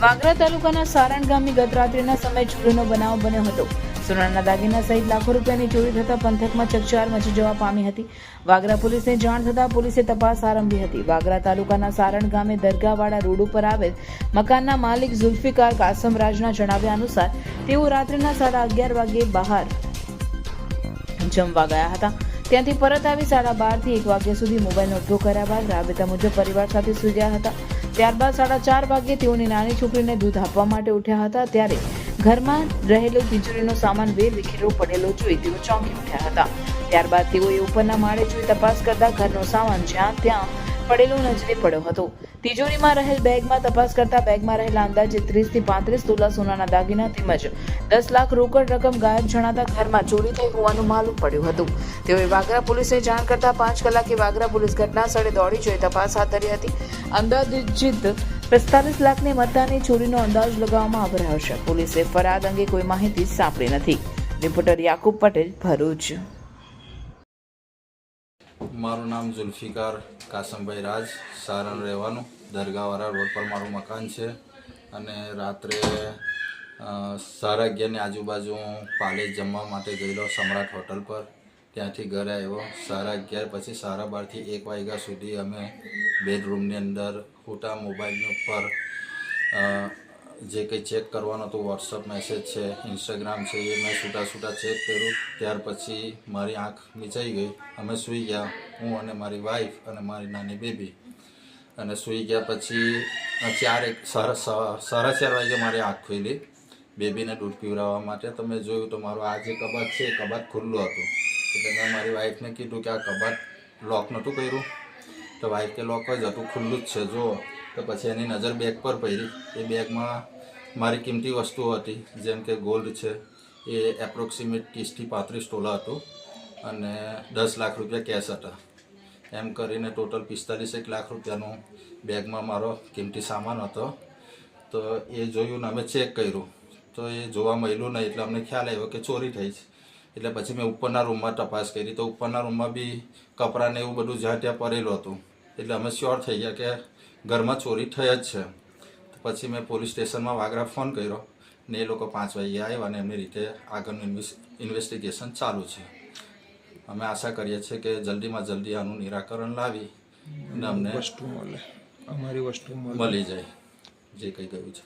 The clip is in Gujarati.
વાગરા તાલુકાના સારણ ગામની ગત રાત્રિના સમયે ચોરીનો બનાવ બન્યો હતો. સોનાના દાગીના સહિત લાખો રૂપિયાની ચોરી થતા પંથકમાં ચકચાર મચી જવા પામી હતી. વાગરા પોલીસને જાણ થતાં પોલીસે તપાસ આરંભી હતી. વાગરા તાલુકાના સારણ ગામે દરગાહવાડા રોડ ઉપર આવેલ મકાનના માલિક ઝુલ્ફિકાર કાસમરાજના જણાવ્યા અનુસાર તેઓ રાત્રિના 11:30 વાગ્યે બહાર જમવા ગયા હતા. ત્યાંથી પરત આવી 12:30 થી 1 વાગ્યા સુધી મોબાઈલનો ઉપયોગ કર્યા બાદ રાબેતા મુજબ પરિવાર સાથે સૂઈ ગયા હતા. ત્યારબાદ 4:30 વાગ્યે તેઓની નાની છોકરીને દૂધ આપવા માટે ઉઠ્યા હતા. ત્યારે ઘરમાં રહેલો તિજોરીનો સામાન વેરવિખેરો પડેલો જોઈ તેઓ ચોંકી ઉઠ્યા હતા. ત્યારબાદ તેઓએ ઉપરના માળે જોઈ તપાસ કરતા ઘરનો સામાન જ્યાં ત્યાં પડેલો નજરે પડ્યો હતો. તિજોરીમાં રહેલ બેગમાં તપાસ કરતા બેગમાં રહેલા અંદાજે 30 થી 35 તોલા સોનાના દાગીના તેમજ 10 લાખ રોકડ રકમ ગાયબ જણાતા ઘરમાં ચોરી થઈ હોવાનું માલુમ પડ્યું હતું. તેઓએ વાગરા પોલીસને જાણ કરતા 5 કલાકે વાગરા પોલીસ ઘટના સ્થળે દોડી જઈ તપાસ હાથ ધરી હતી. અંદાજિત 45 લાખની મત્તાની ચોરીનો અંદાજ લગાવવામાં આવી રહ્યો છે. પોલીસે ફરિયાદ અંગે કોઈ માહિતી સાંપડી નથી. રિપોર્ટર યાકુબ પટેલ, ભરૂચ. મારું નામ ઝુલ્ફિકાર કાસમભાઈ રાજ, સારણ રહેવાનું, દરગાહવાળા રોડ પર મારું મકાન છે. અને રાત્રે 11:30ની આજુબાજુ હું પાલેજ જમવા માટે ગયેલો સમ્રાટ હોટલ પર. ત્યાંથી ઘરે આવ્યો 11:30 પછી 12:30 થી 1 વાગ્યા સુધી અમે બેડરૂમની અંદર ફોટા મોબાઈલની ઉપર જે કંઈ ચેક કરવાનું હતું, વોટ્સઅપ મેસેજ છે, ઇન્સ્ટાગ્રામ છે, એ મેં છૂટા ચેક કર્યું. ત્યાર પછી મારી આંખ મીચાઈ ગઈ. અમે સૂઈ ગયા, હું અને મારી વાઈફ અને મારી નાની બેબી. અને સૂઈ ગયા પછી 4:30 વાગે મારી આંખ ખુલી બેબીને દૂધ પીવડાવવા માટે. તો મેં જોયું તો મારું આ જે કબાટ છે એ કબાટ ખુલ્લું હતું. એટલે મેં મારી વાઈફને કીધું કે આ કબાટ લોક નહોતું કર્યું. તો વાઈફ કે લોક જ હતું, ખુલ્લું જ છે જો. તો પછી એની નજર બેગ પર પડી. એ બેગમાં મારી કિંમતી વસ્તુઓ હતી, જેમ કે ગોલ્ડ છે, એ એપ્રોક્સિમેટ 30 થી 35 તોલા હતું અને 10 લાખ રૂપિયા કેશ હતા. એમ કરીને ટોટલ 45 લાખ રૂપિયાનું બેગમાં મારો કિંમતી સામાન હતો. તો એ જોયું ને અમે ચેક કર્યું તો એ જોવા મળ્યું નહીં. એટલે અમને ખ્યાલ આવ્યો કે ચોરી થઈ છે. એટલે પછી મેં ઉપરના રૂમમાં તપાસ કરી તો ઉપરના રૂમમાં બી કપડાને એવું બધું જ્યાં ત્યાં પડેલું હતું. એટલે અમે શ્યોર થઈ ગયા કે ઘરમાં ચોરી થઈ જ છે. પછી મેં પોલીસ સ્ટેશનમાં વાગરા ફોન કર્યો ને એ લોકો 5 વાગ્યે આવ્યા અને એમની રીતે આગળનું ઇન્વેસ્ટિગેશન ચાલુ છે. અમે આશા કરીએ છીએ કે જલ્દીમાં જલ્દી આનું નિરાકરણ લાવી અને અમને અમારી વસ્તુ મળી જાય જે કંઈ ગયું છે.